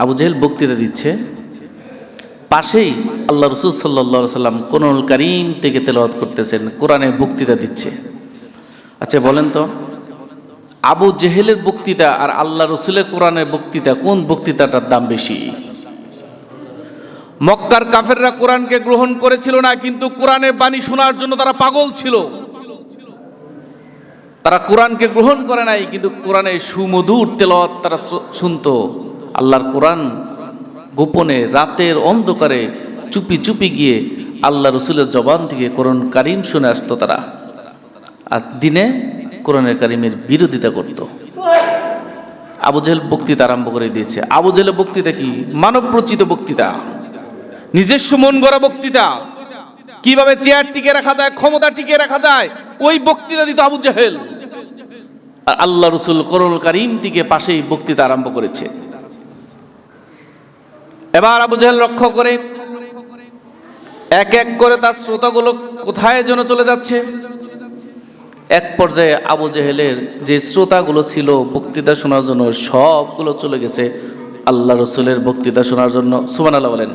আবু জেহেল বক্তৃতা দিচ্ছে, পাশেই আল্লাহ রসুল সাল্লাল্লাহু আলাইহি সাল্লাম কোরআনুল কারীম থেকে তেলাওয়াত করতেছেন, কোরআনের বক্তৃতা দিচ্ছে। আচ্ছা বলেন তো, আবু জেহেলের বক্তৃতা আর আল্লাহ রসুলের কোরআনের বক্তৃতা, কোন বক্তৃতাটার দাম বেশি? মক্কার কাফেররা কোরআনকে গ্রহণ করেছিল না, কিন্তু কোরআনের বাণী শোনার জন্য তারা পাগল ছিল। তারা কোরআনকে গ্রহণ করে নাই, কিন্তু কোরআনের সুমধুর তেলাওয়াত তারা শুনতো। আল্লাহর কোরআন গোপনে রাতের অন্ধকারে চুপি চুপি গিয়ে আল্লাহ রসুলের জবান থেকে কোরআন কারীম শুনে আসতো তারা, আর দিনে কোরআনের কারীমের বিরোধিতা করত। আবু জেহেল বক্তৃতা আরম্ভ করে দিয়েছে। আবু জেহেলের বক্তৃতা কি? মানব রচিত বক্তৃতা, নিজস্ব মন গড়া বক্তৃতা। কিভাবে চেয়ার টিকে রাখা যায়, ক্ষমতা টিকে রাখা যায়, ওই বক্তৃতা দিত আবু জেহেল। আর আল্লাহ রসুল কোরআনুল কারীম থেকে পাশেই বক্তৃতা আরম্ভ করেছে। এবার আবু জেহেল লক্ষ্য করে এক এক করে তার শ্রোতাগুলো কোথায় যেন চলে যাচ্ছে। এক পর্যায়ে আবু জেহেলের যে শ্রোতাগুলো ছিল বক্তৃতা শোনার জন্য, সবগুলো চলে গেছে আল্লাহ রসুলের বক্তৃতা শোনার জন্য। সুবহানাল্লাহ বলেন।